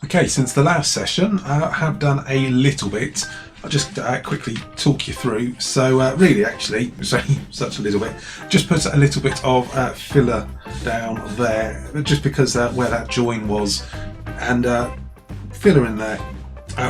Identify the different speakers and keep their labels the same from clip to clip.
Speaker 1: Okay, since the last session I have done a little bit. I'll just quickly talk you through. So really actually, such a little bit, just put a little bit of filler down there, just because where that join was, and filler in there,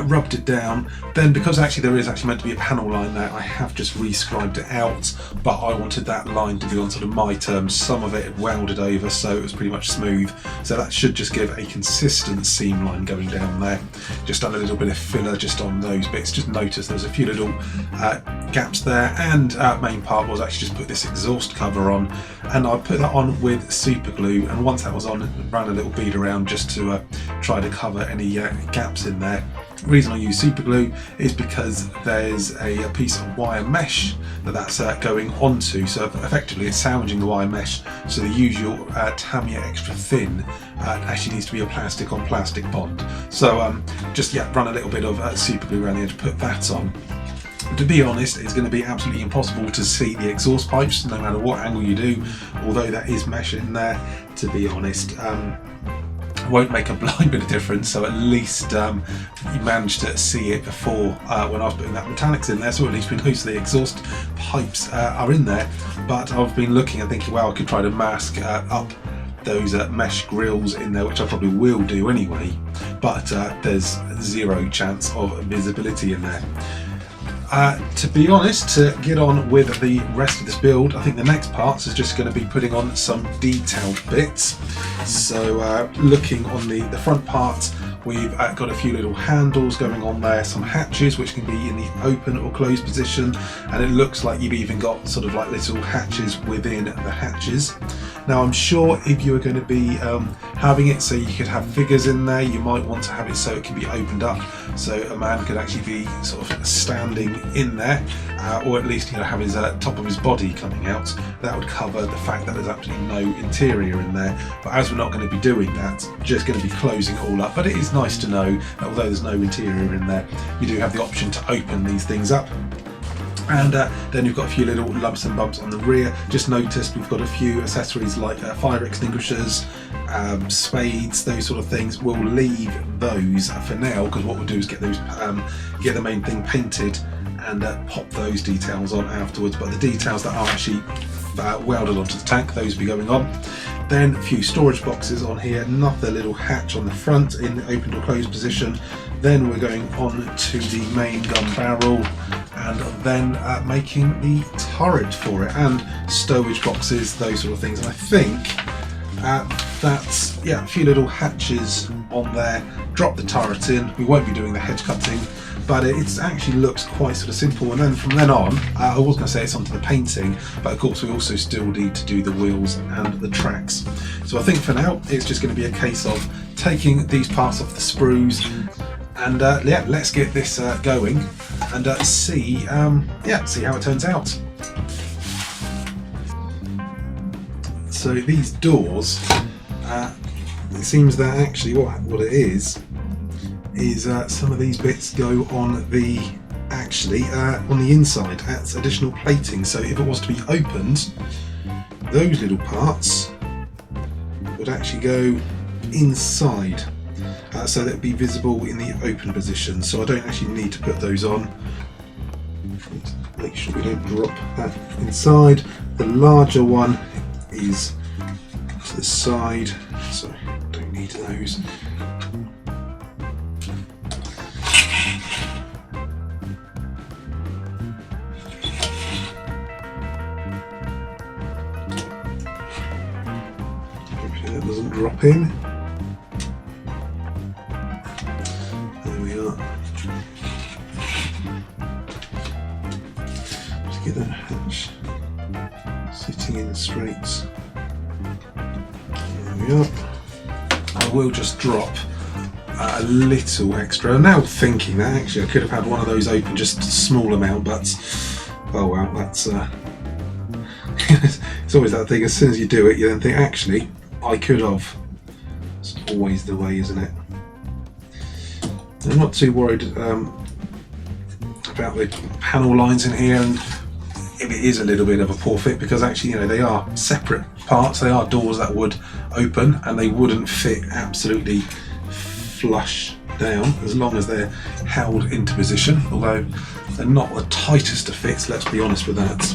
Speaker 1: rubbed it down. Then because actually there is actually meant to be a panel line there, I have just re-scribed it out, but I wanted that line to be on sort of my terms. Some of it had welded over, so it was pretty much smooth, so that should just give a consistent seam line going down there. Just done a little bit of filler just on those bits. Just noticed there's a few little gaps there, and main part was actually just put this exhaust cover on, and I put that on with super glue, and once that was on, ran a little bead around just to try to cover any gaps in there. The reason I use super glue is because there's a piece of wire mesh that's going onto, so effectively it's sandwiching the wire mesh, so the usual Tamiya extra thin actually needs to be a plastic on plastic bond. So just run a little bit of super glue around the edge, put that on. To be honest, it's going to be absolutely impossible to see the exhaust pipes no matter what angle you do, although that is mesh in there, to be honest. Won't make a blind bit of difference, so at least you managed to see it before when I was putting that metallics in there, so at least we know the exhaust pipes are in there. But I've been looking and thinking, well, I could try to mask up those mesh grills in there, which I probably will do anyway, but there's zero chance of visibility in there. To be honest, to get on with the rest of this build, I think the next part is just going to be putting on some detailed bits. So looking on the front part, we've got a few little handles going on there, some hatches which can be in the open or closed position, and it looks like you've even got sort of like little hatches within the hatches. Now I'm sure if you were going to be having it so you could have figures in there, you might want to have it so it can be opened up, so a man could actually be sort of standing in there, or at least have his top of his body coming out. That would cover the fact that there's absolutely no interior in there. But as we're not going to be doing that, just going to be closing it all up. But it is nice to know that although there's no interior in there, you do have the option to open these things up. And then you've got a few little lumps and bumps on the rear. Just noticed we've got a few accessories like fire extinguishers, spades, those sort of things. We'll leave those for now, because what we'll do is get those, get the main thing painted and pop those details on afterwards. But the details that are actually welded onto the tank, those will be going on. Then a few storage boxes on here, another little hatch on the front in the open or closed position. Then we're going on to the main gun barrel, and then making the turret for it, and stowage boxes, those sort of things. And I think that's a few little hatches on there. Drop the turret in. We won't be doing the hedge cutting, but it actually looks quite sort of simple. And then from then on, I was going to say it's onto the painting, but of course we also still need to do the wheels and the tracks. So I think for now it's just going to be a case of taking these parts off the sprues, and let's get this going and see how it turns out. So these doors, it seems that actually what it is some of these bits go on the on the inside as additional plating. So if it was to be opened, those little parts would actually go inside, so that would be visible in the open position. So I don't actually need to put those on. Make sure we don't drop that inside. The larger one is to the side, so don't need those. Hopefully that doesn't drop in. There we are. Just get that hatch sitting in straight. There we are. I will just drop a little extra. Now thinking that actually I could have had one of those open just a small amount, but oh well, that's it's always that thing, as soon as you do it you then think actually I could have. It's always the way, isn't it? I'm not too worried about the panel lines in here, and if it is a little bit of a poor fit, because actually they are separate parts. They are doors that would open and they wouldn't fit absolutely flush down as long as they're held into position, although they're not the tightest of fits, let's be honest with that.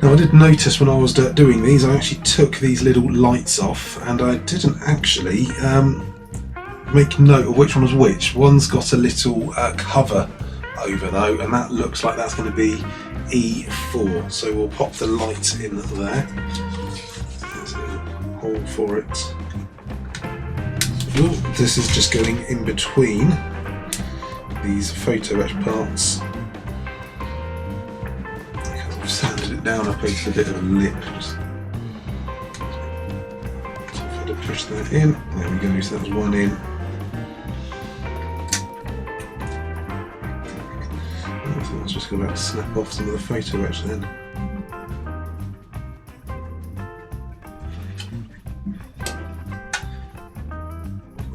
Speaker 1: Now I did notice when I was doing these, I actually took these little lights off, and I didn't actually make note of which one was which. One's got a little cover over though, and that looks like that's going to be E4, so we'll pop the light in there. There's a hole for it. Ooh, this is just going in between these photo etch parts. I've sanded it down up into a bit of a lip. Just to push that in. There we go, so that's one in. I think that's just going to snap off some of the photo etch then.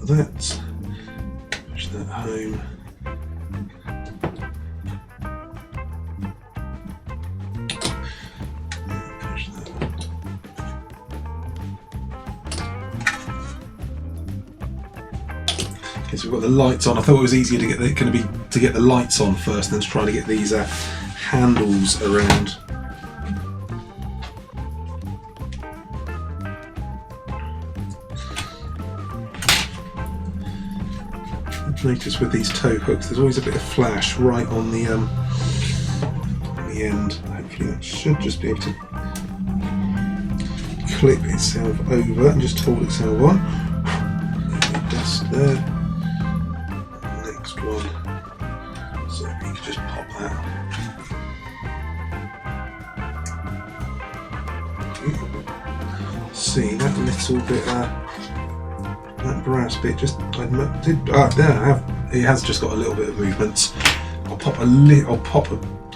Speaker 1: That, push that home. Push that. Okay, so we've got the lights on. I thought it was easier to get the lights on first, than to try to get these handles around. Notice with these tow hooks there's always a bit of flash right on the end. Hopefully that should just be able to clip itself over and just hold itself on. Dust there. Next one. So you can just pop that. See that little bit that brass bit just it has just got a little bit of movement. I'll pop a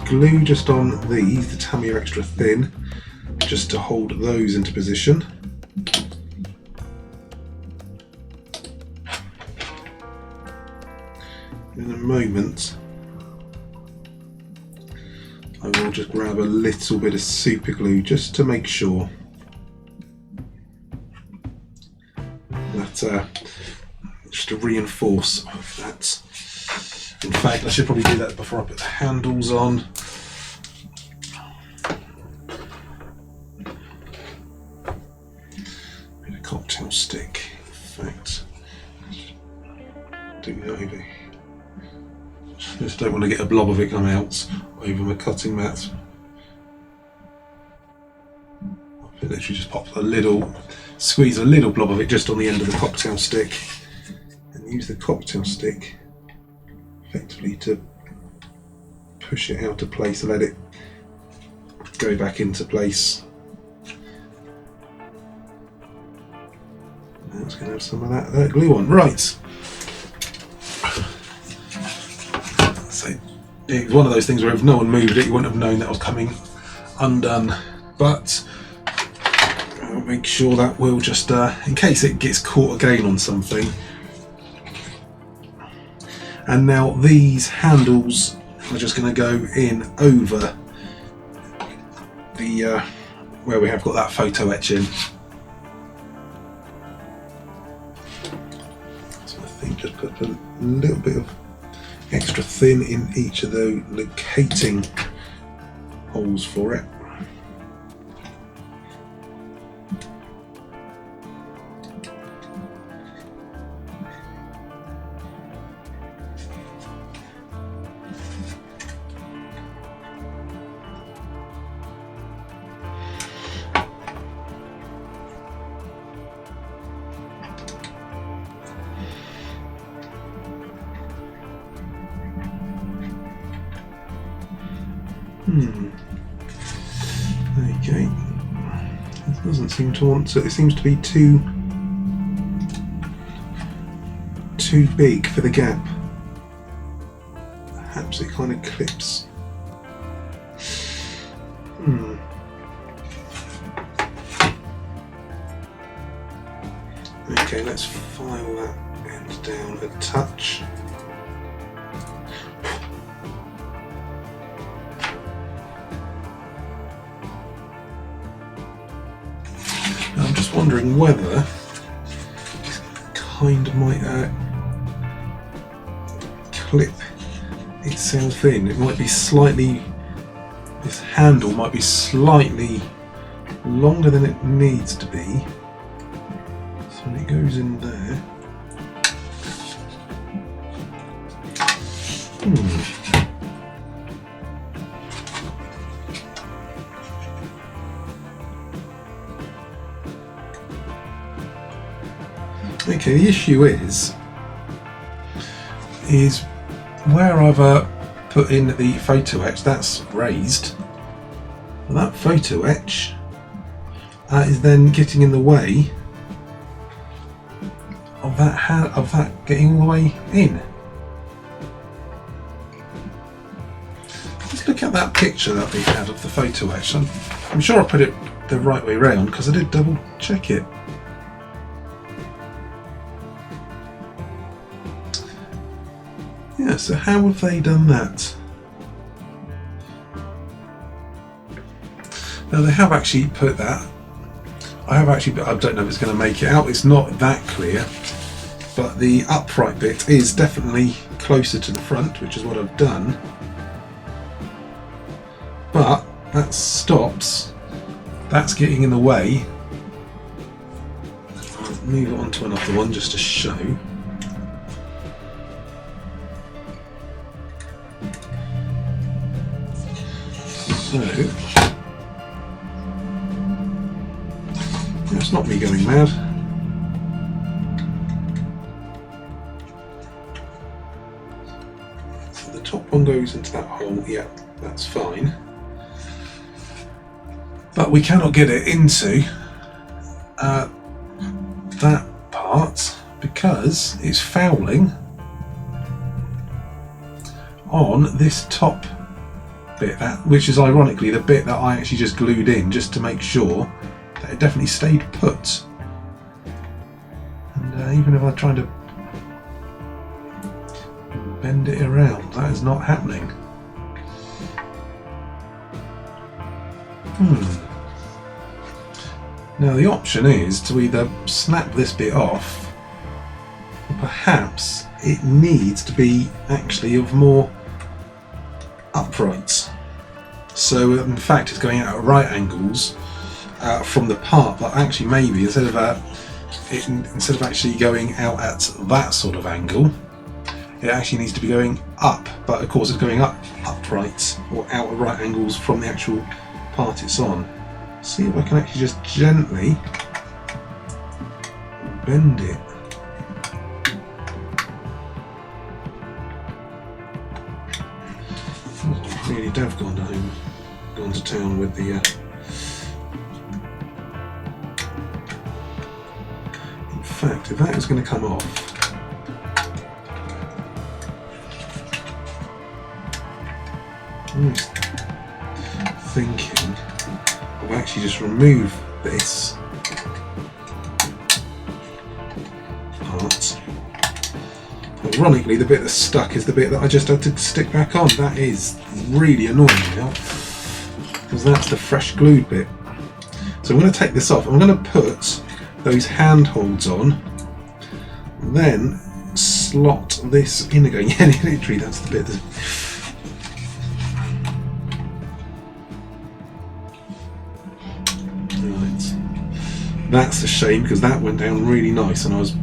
Speaker 1: glue just on these to tell me are extra thin, just to hold those into position. In a moment I will just grab a little bit of super glue just to make sure that just to reinforce that. In fact, I should probably do that before I put the handles on. With a cocktail stick, in fact. Do that over. Just don't want to get a blob of it come out over my cutting mat. I literally just pop squeeze a little blob of it just on the end of the cocktail stick, and use the cocktail stick effectively to push it out of place and let it go back into place. Now it's going to have some of that glue on. Right. So it was one of those things where if no one moved it, you wouldn't have known that was coming undone. But I'll make sure that will just, in case it gets caught again on something. And now these handles are just going to go in over the where we have got that photo etch in. So I think just put a little bit of extra thin in each of the locating holes for it. Okay, it doesn't seem to want to, it seems to be too big for the gap. Perhaps it kind of clips. Okay, let's file that end down a touch. wondering whether this kind of might clip itself in. It might be slightly, this handle might be slightly longer than it needs to be. So when it goes in there, okay, the issue is where I've put in the Photo-etch, that's raised. And that Photo-etch is then getting in the way of that getting all the way in. Let's look at that picture that we had of the Photo-etch. I'm sure I put it the right way round because I did double check it. Yeah, so how have they done that? Now they have actually put that. I don't know if it's going to make it out. It's not that clear, but the upright bit is definitely closer to the front, which is what I've done. But that stops. That's getting in the way. I'll move it on to another one just to show. So, it's not me going mad. So the top one goes into that hole, yeah, that's fine. But we cannot get it into that part because it's fouling on this top bit, which is ironically the bit that I actually just glued in just to make sure that it definitely stayed put. And even if I try to bend it around, that is not happening. Now the option is to either snap this bit off, or perhaps it needs to be actually of more upright. So in fact it's going out at right angles from the part, but actually maybe instead of actually going out at that sort of angle, it actually needs to be going up, but of course it's going up upright or out at right angles from the actual part it's on. See if I can actually just gently bend it. Really have gone to town with the in fact, if that is going to come off, I'm thinking of actually just remove this part. Ironically, the bit that's stuck is the bit that I just had to stick back on. That is really annoying now, because that's the fresh glued bit. So I'm going to take this off. I'm going to put those handholds on, then slot this in again. Yeah, literally, that's the bit that... Right. That's a shame, because that went down really nice, and I was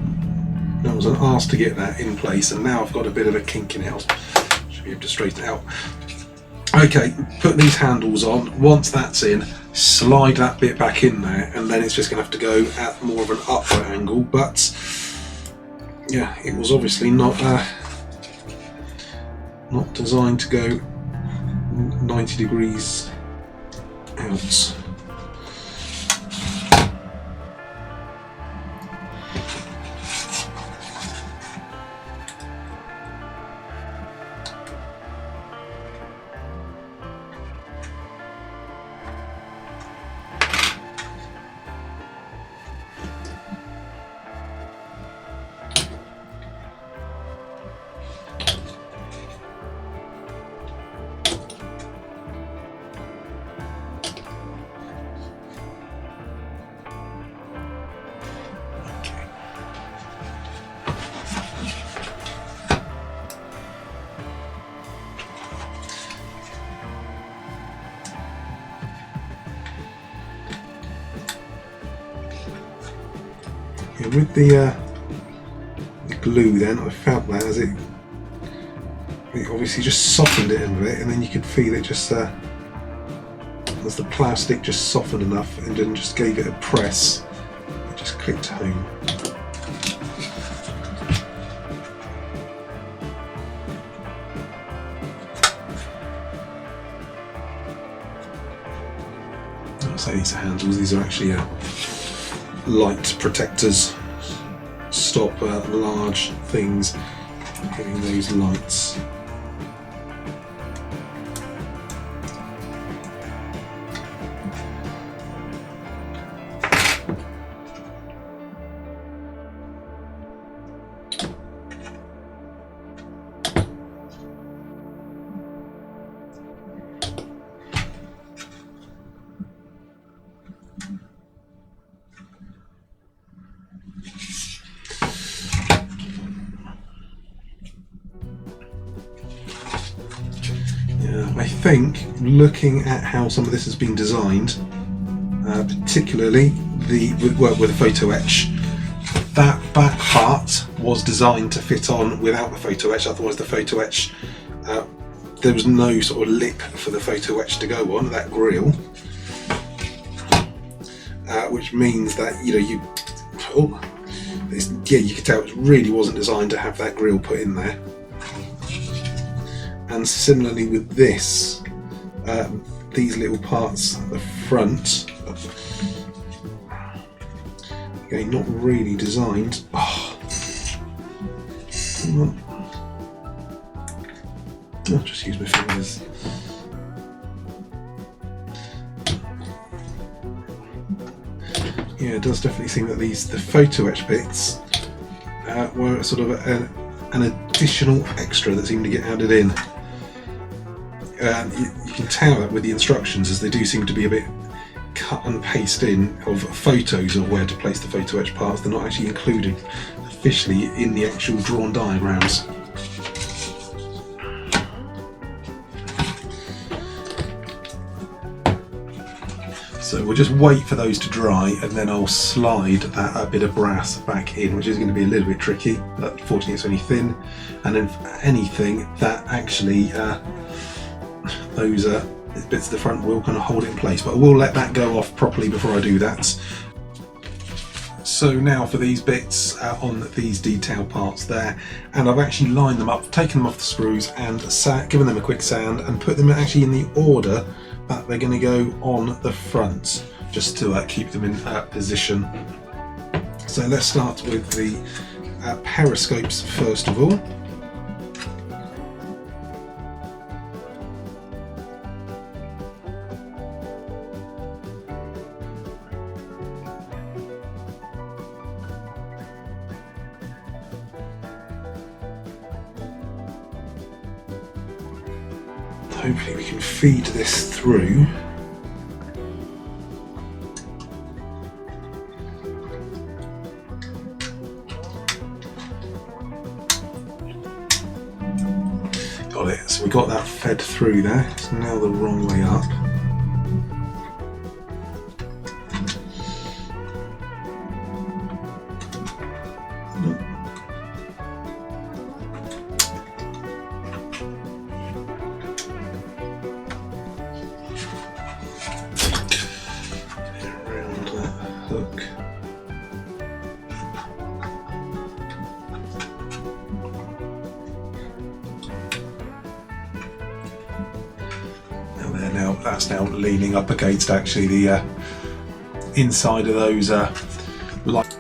Speaker 1: an arse to get that in place, and now I've got a bit of a kink in it. Should be able to straighten it out. Okay, put these handles on. Once that's in, slide that bit back in there, and then it's just going to have to go at more of an upright angle. But yeah, it was obviously not designed to go 90 degrees out. And with the glue then, I felt that as it obviously just softened it a bit, and then you could feel it just as the plastic just softened enough and then just gave it a press, it just clicked home. I'll say these are handles, these are actually light protectors, stop large things hitting those lights. I think, looking at how some of this has been designed, particularly with the Photo-etch, that back part was designed to fit on without the Photo-etch. Otherwise the Photo-etch, there was no sort of lip for the Photo-etch to go on, that grill, which means that, you know, you could tell it really wasn't designed to have that grill put in there. And similarly with this, these little parts at the front, again, not really designed. Oh, I'll just use my fingers. Yeah, it does definitely seem that the Photo-etch bits were sort of an additional extra that seemed to get added in. You can tell that with the instructions, as they do seem to be a bit cut and paste in of photos of where to place the Photo-etch parts. They're not actually included officially in the actual drawn diagrams. So we'll just wait for those to dry, and then I'll slide that bit of brass back in, which is going to be a little bit tricky, but fortunately it's only thin. And then anything that actually those bits at the front will kind of hold it in place, but I will let that go off properly before I do that. So now for these bits on these detail parts there, and I've actually lined them up, taken them off the screws and given them a quick sand and put them actually in the order that they're going to go on the front, just to keep them in position. So let's start with the periscopes first of all. Hopefully we can feed this through. Got it, so we got that fed through there. It's now the wrong way up. That's now leaning up against actually the inside of those lights.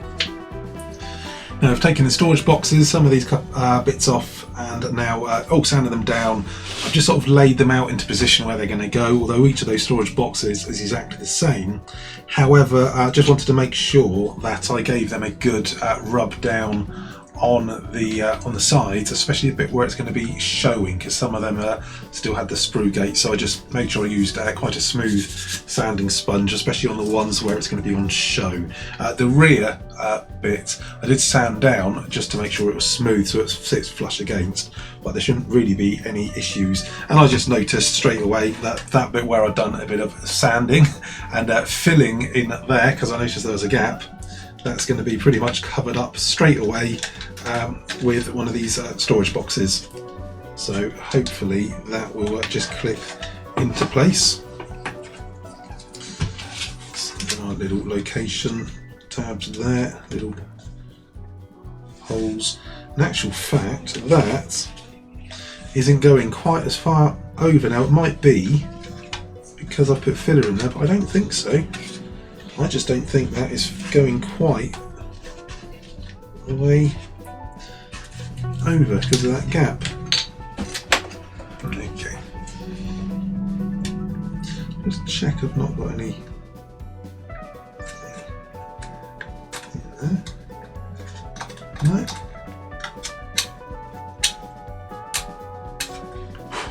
Speaker 1: Now I've taken the storage boxes, some of these bits off, and now sanded them down. I've just sort of laid them out into position where they're going to go, although each of those storage boxes is exactly the same. However, I just wanted to make sure that I gave them a good rub down on the sides, especially the bit where it's going to be showing, because some of them still had the sprue gate, so I just made sure I used quite a smooth sanding sponge, especially on the ones where it's going to be on show. The rear bit I did sand down just to make sure it was smooth so it sits flush against, but there shouldn't really be any issues. And I just noticed straight away that bit where I'd done a bit of sanding and filling in there, because I noticed there was a gap, that's going to be pretty much covered up straight away with one of these storage boxes. So hopefully that will just click into place. So our little location tabs there, little holes. In actual fact, that isn't going quite as far over. Now it might be because I put filler in there, but I don't think so. I just don't think that is going quite the way over because of that gap. Okay. Just check I've not got any in there. No.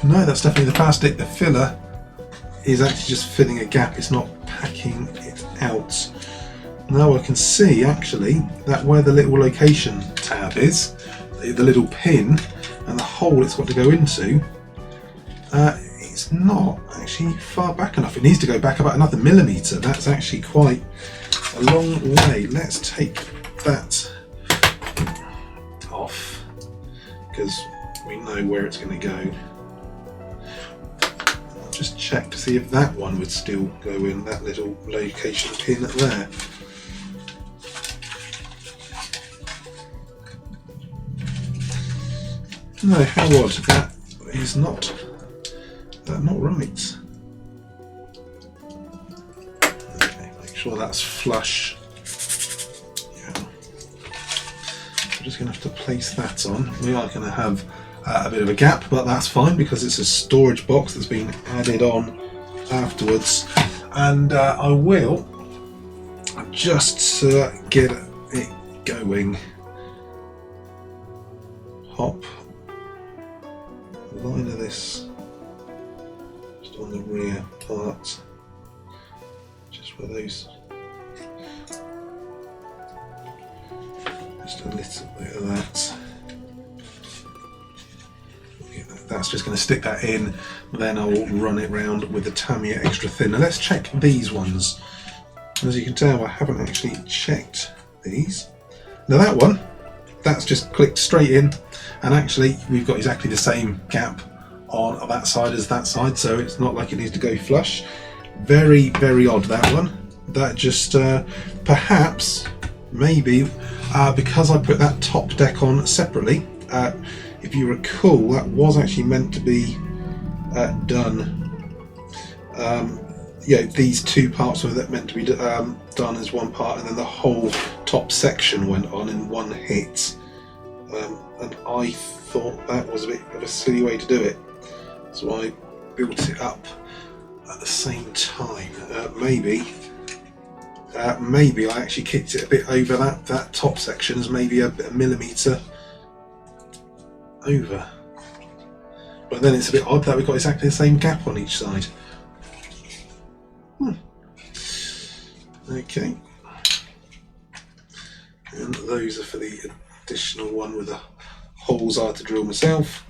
Speaker 1: No, that's definitely the plastic. The filler is actually just filling a gap, it's not packing it out. Now I can see actually that where the little location tab is, the little pin and the hole it's got to go into, it's not actually far back enough. It needs to go back about another millimetre. That's actually quite a long way. Let's take that off because we know where it's going to go. Just check to see if that one would still go in, that little location pin there. No, how odd, that is not right. Okay, make sure that's flush. Yeah. I'm just going to have to place that on. We are going to have a bit of a gap, but that's fine because it's a storage box that's been added on afterwards. And I will just get it going. Hop the line of this just on the rear part, just where those, just a little bit of that. That's just going to stick that in, then I will run it round with the Tamiya extra thin. Now let's check these ones. As you can tell, I haven't actually checked these. Now that one, that's just clicked straight in, and actually we've got exactly the same gap on that side as that side, so it's not like it needs to go flush. Very, very odd, that one. That just perhaps, maybe, because I put that top deck on separately, if you recall, that was actually meant to be done. Yeah, these two parts were meant to be done as one part, and then the whole top section went on in one hit. And I thought that was a bit of a silly way to do it, so I built it up at the same time. Maybe I actually kicked it a bit over that top section, as maybe a millimetre over, but then it's a bit odd that we've got exactly the same gap on each side. Okay, and those are for the additional one with the holes I had to drill myself.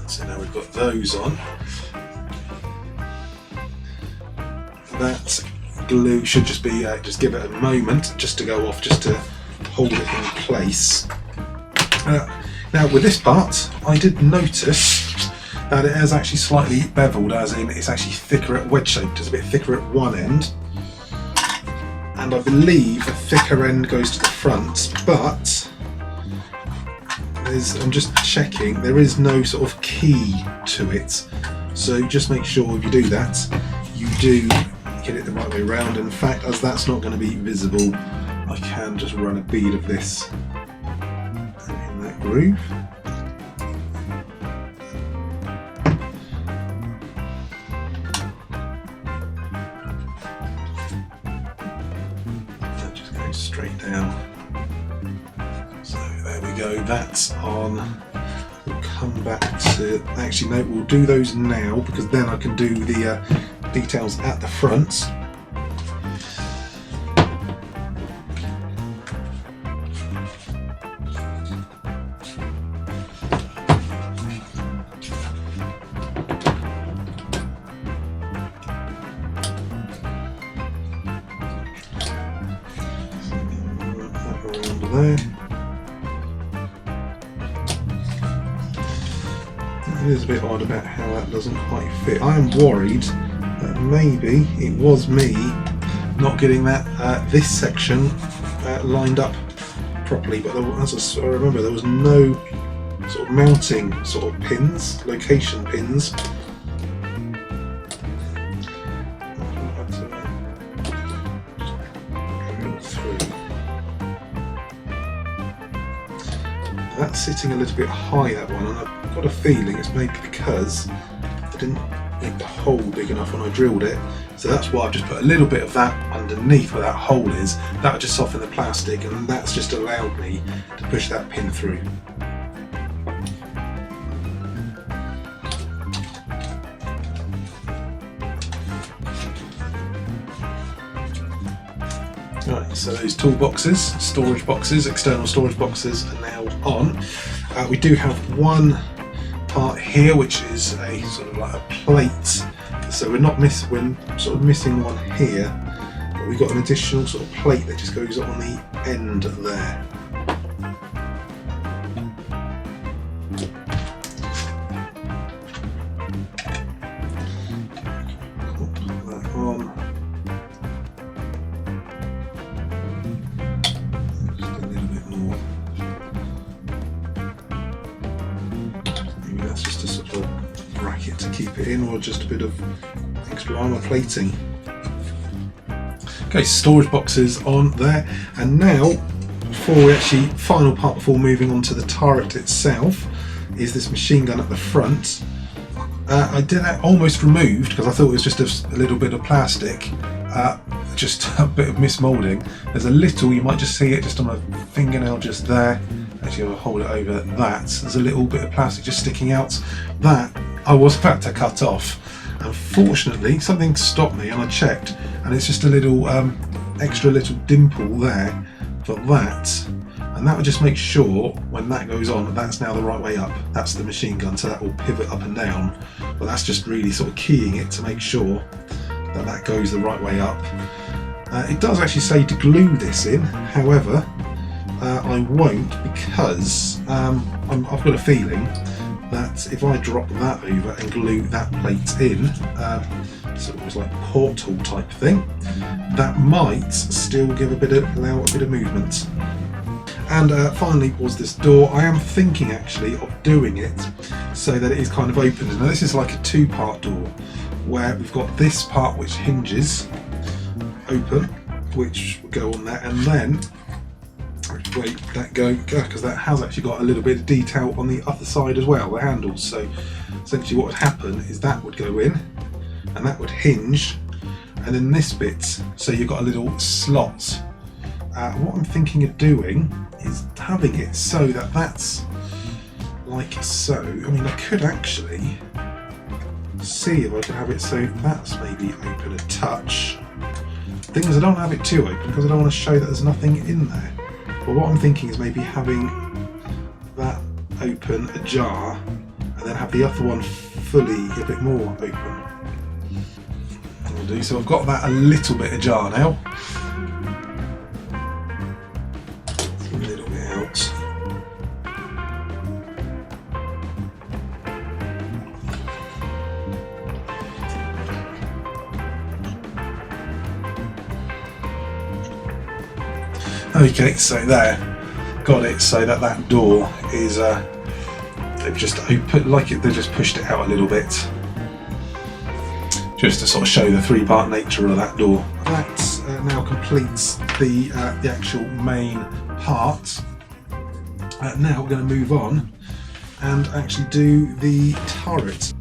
Speaker 1: So now we've got those on. That glue should just be, just give it a moment just to go off, just to hold it in place. Now with this part, I did notice that it has actually slightly beveled, as in it's actually thicker at wedge shaped, it's a bit thicker at one end. And I believe the thicker end goes to the front, but I'm just checking, there is no sort of key to it, so just make sure if you do that, you do get it the right way around. In fact, as that's not going to be visible, I can just run a bead of this in that groove. That just goes straight down. So there we go, that's on we'll come back to, actually no, we'll do those now because then I can do the details at the front. There. It is a bit odd about how that doesn't quite fit. I am worried that maybe it was me not getting that this section lined up properly, but as I remember, there was no sort of mounting sort of pins, location pins. That's sitting a little bit high, that one, and I've got a feeling it's maybe because I didn't make the hole big enough when I drilled it. So that's why I've just put a little bit of that underneath where that hole is. That would just soften the plastic, and that's just allowed me to push that pin through. Right, so those toolboxes, storage boxes, external storage boxes are now on. We do have one part here which is a sort of like a plate, so we're sort of missing one here, but we've got an additional sort of plate that just goes on the end there. Put that on. Just a sort of bracket to keep it in, or just a bit of extra armour plating. Okay, storage boxes on there, and now final part before moving on to the turret itself is this machine gun at the front. I did that almost removed because I thought it was just a little bit of plastic, just a bit of mismoulding. There's a little, you might just see it just on my fingernail just there. Actually, I'll hold it over that. There's a little bit of plastic just sticking out. That I was about to cut off. Unfortunately, something stopped me and I checked, and it's just a little extra little dimple there for that. And that would just make sure when that goes on, that's now the right way up. That's the machine gun, so that will pivot up and down. But that's just really sort of keying it to make sure that that goes the right way up. It does actually say to glue this in, however, I won't, because I've got a feeling that if I drop that over and glue that plate in, sort of like portal type thing, that might still give allow a bit of movement. And finally was this door. I am thinking actually of doing it so that it is kind of open. Now this is like a two-part door where we've got this part which hinges open, which will go on there, and then wait that go, because that has actually got a little bit of detail on the other side as well, the handles. So essentially what would happen is that would go in and that would hinge, and then this bit, so you've got a little slot. What I'm thinking of doing is having it so that that's like so. I mean, I could actually see if I could have it so that's maybe open a touch. Thing is, I don't have it too open because I don't want to show that there's nothing in there. But what I'm thinking is maybe having that open ajar and then have the other one fully a bit more open. I'll do. So I've got that a little bit ajar now. A little bit out. Okay, so there, got it so that that door is, they've just opened, like it, they just pushed it out a little bit, just to sort of show the three-part nature of that door. That now completes the actual main part. Now we're going to move on and actually do the turret.